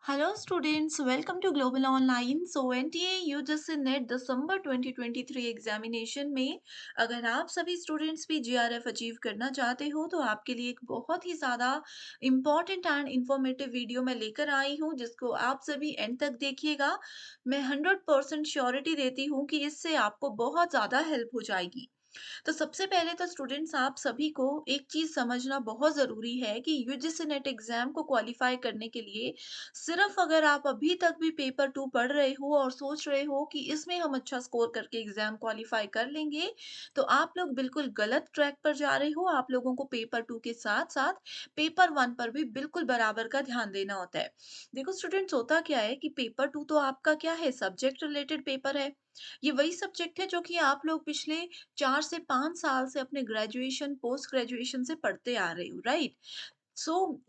Hello students, welcome to Global Online. So NTA UGC net दिसंबर 2023 examination में अगर आप सभी स्टूडेंट्स भी जीआरएफ अचीव करना चाहते हो तो आपके लिए एक बहुत ही ज़्यादा इम्पॉर्टेंट एंड इंफॉर्मेटिव वीडियो मैं लेकर आई हूँ जिसको आप सभी एंड तक देखिएगा। मैं 100% श्योरिटी देती हूँ कि इससे आपको बहुत ज़्यादा हेल्प हो जाएगी। तो सबसे पहले तो स्टूडेंट्स आप सभी को एक चीज़ समझना बहुत ज़रूरी है कि यूजीसी नेट एग्ज़ाम को क्वालिफ़ाई करने के लिए सिर्फ़ अगर आप अभी तक भी पेपर 2 पढ़ रहे हो और सोच रहे हो कि इसमें हम अच्छा स्कोर करके एग्ज़ाम क्वालिफ़ाई कर लेंगे, तो आप लोग बिल्कुल गलत ट्रैक पर जा रहे हो। आप लोगों को पेपर 2 के साथ-साथ पेपर 1 पर भी बिल्कुल बराबर का ध्यान देना होता है। देखो स्टूडेंट्स, होता क्या है कि पेपर 2 तो आपका क्या है, सब्जेक्ट रिलेटेड पेपर है। ये वही सब्जेक्ट है जो कि आप लोग पिछले 4 से 5 साल से अपने ग्रेजुएशन, पोस्ट ग्रेजुएशन से पढ़ते आ रहे हो, राइट?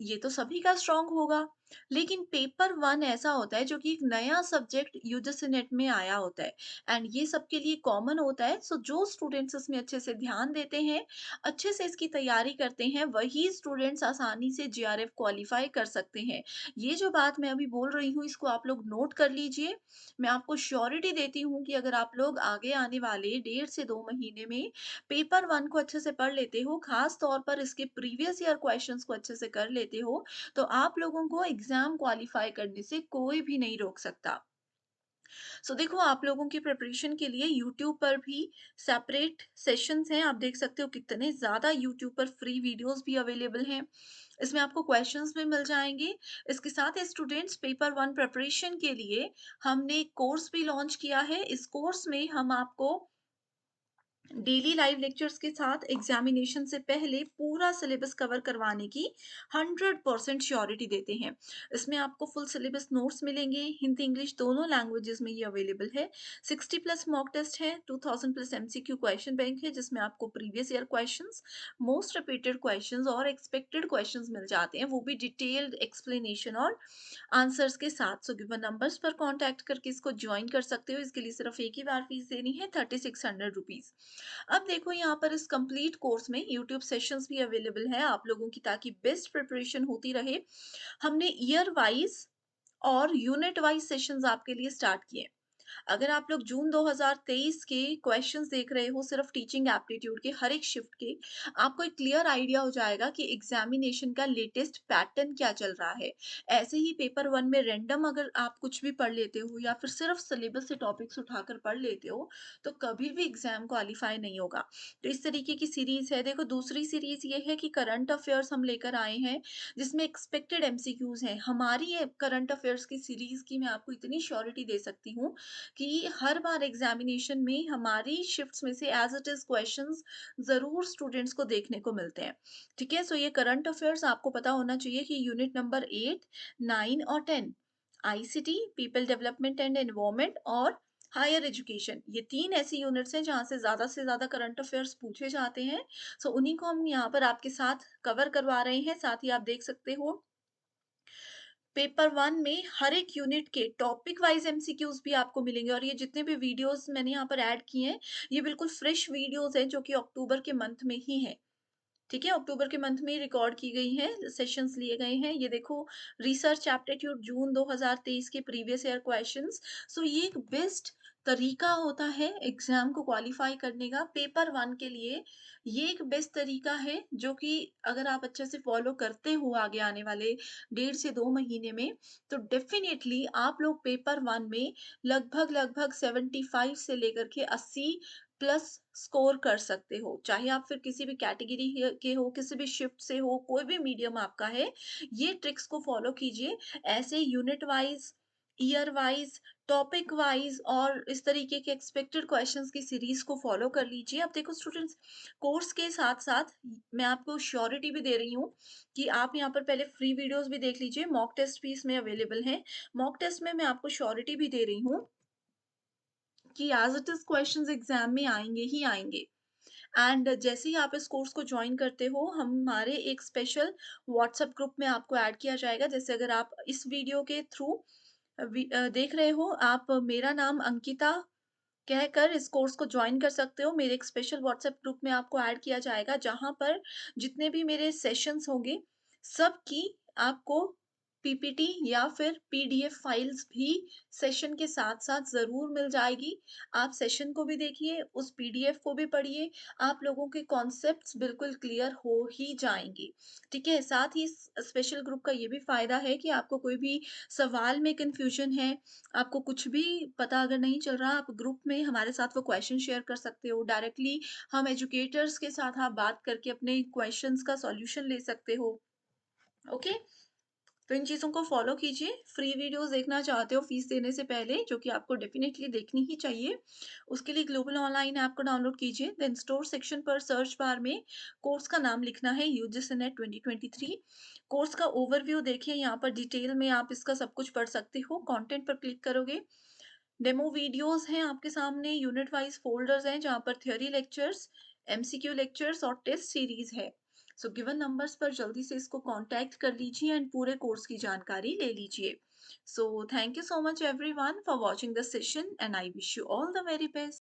ये तो सभी का स्ट्रॉन्ग होगा। लेकिन पेपर 1 ऐसा होता है जो कि एक नया सब्जेक्ट यूजीसी नेट में आया होता है एंड ये सबके लिए कॉमन होता है। सो जो स्टूडेंट्स इसमें अच्छे से ध्यान देते हैं, अच्छे से इसकी तैयारी करते हैं, वही स्टूडेंट्स आसानी से जीआरएफ क्वालिफाई कर सकते हैं। ये जो बात मैं अभी बोल रही हूँ इसको आप लोग नोट कर लीजिए। मैं आपको श्योरिटी देती हूँ कि अगर आप लोग आगे आने वाले 1.5 से 2 महीने में पेपर 1 को अच्छे से पढ़ लेते हो, खास तौर पर इसके प्रीवियस ईयर क्वेश्चंस को अच्छे से कर लेते हो, तो आप लोगों को एग्ज़ाम क्वालिफ़ाई करने से कोई भी नहीं रोक सकता। सो देखो, आप लोगों की प्रिपरेशन के लिए यूट्यूब पर भी सेपरेट सेशंस हैं। आप देख सकते हो कितने ज़्यादा यूट्यूब पर फ्री वीडियोज़ भी अवेलेबल हैं। इसमें आपको क्वेश्चंस भी मिल जाएँगे। इसके साथ ही स्टूडेंट्स, पेपर 1 प्रिपरेशन के लिए हमने एक कोर्स भी लॉन्च किया है। इस कोर्स में हम आपको डेली लाइव लेक्चर्स के साथ एग्जामिनेशन से पहले पूरा सिलेबस कवर करवाने की 100% श्योरिटी देते हैं। इसमें आपको फुल सिलेबस नोट्स मिलेंगे, हिंदी इंग्लिश दोनों लैंग्वेजेस में ये अवेलेबल है। 60 प्लस मॉक टेस्ट है, 2000 प्लस एमसीक्यू क्वेश्चन बैंक है जिसमें आपको previous year questions, most repeated questions और एक्सपेक्टेड क्वेश्चंस मिल जाते हैं, वो भी डिटेल्ड एक्सप्लेनेशन और आंसर्स के साथ। सो गिवन नंबर्स पर कांटेक्ट करके इसको ज्वाइन कर सकते हो। इसके लिए सिर्फ एक ही बार फीस देनी है, 3600 रुपीज। अब देखो, यहाँ पर इस कंप्लीट कोर्स में यूट्यूब सेशंस भी अवेलेबल है आप लोगों की, ताकि बेस्ट प्रिपरेशन होती रहे। हमने ईयर वाइज और यूनिट वाइज सेशंस आपके लिए स्टार्ट किए। अगर आप लोग जून 2023 के क्वेश्चंस देख रहे हो, सिर्फ टीचिंग एप्टीट्यूड के हर एक शिफ्ट के, आपको एक क्लियर आइडिया हो जाएगा कि एग्जामिनेशन का लेटेस्ट पैटर्न क्या चल रहा है। ऐसे ही पेपर 1 में रैंडम अगर आप कुछ भी पढ़ लेते हो या फिर सिर्फ सिलेबस से टॉपिक्स उठाकर पढ़ लेते हो, तो कभी भी एग्जाम क्वालिफाई नहीं होगा। तो इस तरीके की सीरीज है। देखो, दूसरी सीरीज ये है कि करंट अफेयर्स हम लेकर आए हैं जिसमें एक्सपेक्टेड एमसीक्यूज हैं। हमारी ये करंट अफेयर्स की सीरीज की मैं आपको इतनी श्योरिटी दे सकती हूँ कि हर बार एग्जामिनेशन में हमारी शिफ्ट्स में से एज इट इज क्वेश्चंस जरूर स्टूडेंट्स को देखने को मिलते हैं। ठीक है, सो ये करंट अफेयर्स आपको पता होना चाहिए कि यूनिट नंबर 8, 9 और 10, ICT, people development and environment और हायर एजुकेशन, ये 3 ऐसी यूनिट्स हैं जहाँ से ज़्यादा करंट अफेयर्स पूछे जाते हैं। सो उन्हीं को हम यहाँ पर आपके साथ कवर करवा रहे हैं। साथ ही आप देख सकते हो, पेपर 1 में हर एक यूनिट के टॉपिक वाइज एमसीक्यूज भी आपको मिलेंगे और ये जितने भी वीडियोस मैंने यहाँ पर ऐड किए हैं, ये बिल्कुल फ्रेश वीडियोस हैं जो कि अक्टूबर के मंथ में ही है। ठीक है, अक्टूबर के मंथ में रिकॉर्ड की गई हैं, सेशंस लिए गए हैं। ये देखो, रिसर्च एप्टीट्यूड जून 2023 के प्रीवियस ईयर क्वेश्चंस। सो ये एक बेस्ट तरीका होता है एग्जाम को क्वालिफाई करने का। पेपर 1 के लिए ये एक बेस्ट तरीका है जो कि अगर आप अच्छे से फॉलो करते हो आगे आने वाले 1.5 से 2 महीने में, तो डेफिनेटली आप लोग पेपर 1 में लगभग 75 से लेकर के 80 प्लस स्कोर कर सकते हो। चाहे आप फिर किसी भी कैटेगरी के हो, किसी भी शिफ्ट से हो, कोई भी मीडियम आपका है, ये ट्रिक्स को फॉलो कीजिए। ऐसे unit wise, year wise, topic wise और इस तरीके के एक्सपेक्टेड क्वेश्चंस की सीरीज को फॉलो कर लीजिए। अब देखो स्टूडेंट्स, कोर्स के साथ-साथ मैं आपको श्योरिटी भी दे रही हूँ कि आप यहाँ पर पहले फ्री वीडियोस भी देख लीजिए, मॉक टेस्ट भी इसमें अवेलेबल हैं। मॉक टेस्ट में मैं आपको श्योरिटी भी दे रही हूँ कि as it is questions exam में आएँगे ही आएँगे। एंड जैसे ही आप इस कोर्स को ज्वाइन करते हो, हमारे एक स्पेशल व्हाट्सएप ग्रुप में आपको ऐड किया जाएगा। जैसे अगर आप इस वीडियो के थ्रू देख रहे हो, आप मेरा नाम अंकिता कहकर इस कोर्स को ज्वाइन कर सकते हो। मेरे एक स्पेशल व्हाट्सएप ग्रुप में आपको ऐड किया जाएगा, जहाँ पर जितने भी मेरे सेशंस होंगे, सबकी आपको पीपीटी या फिर पीडीएफ फाइल्स भी सेशन के साथ-साथ ज़रूर मिल जाएगी। आप सेशन को भी देखिए, उस पीडीएफ को भी पढ़िए, आप लोगों के कॉन्सेप्ट्स बिल्कुल क्लियर हो ही जाएँगे, ठीक है? साथ ही स्पेशल ग्रुप का ये भी फ़ायदा है कि आपको कोई भी सवाल में कन्फ्यूजन है, आपको कुछ भी पता अगर नहीं चल रहा, आप ग्रुप में हमारे साथ वो क्वेश्चन शेयर कर सकते हो। डायरेक्टली हम एजुकेटर्स के साथ आप बात करके अपने क्वेश्चंस का सॉल्यूशन ले सकते हो, ओके? तो इन चीज़ों को फ़ॉलो कीजिए। फ्री वीडियोज़ देखना चाहते हो फ़ीस देने से पहले, जो कि आपको डेफ़िनेटली देखनी ही चाहिए। उसके लिए ग्लोबल ऑनलाइन ऐप को डाउनलोड कीजिए, देन स्टोर सेक्शन पर सर्च बार में कोर्स का नाम लिखना है यूजीसी नेट 2023। कोर्स का ओवरव्यू देखिए, यहाँ पर डिटेल में आप इसका सब कुछ पढ़ सकते हो। कंटेंट पर क्लिक करोगे, डेमो वीडियोज़ हैं आपके सामने, यूनिट वाइज़ फ़ोल्डर्स हैं जहाँ पर थ्योरी लेक्चर्स, एमसीक्यू लेक्चर्स और टेस्ट सीरीज़ है। सो गिवन नंबर्स पर जल्दी से इसको कॉन्टैक्ट कर लीजिए एंड पूरे कोर्स की जानकारी ले लीजिए। So thank you so much everyone for watching this session and I wish you all the very best.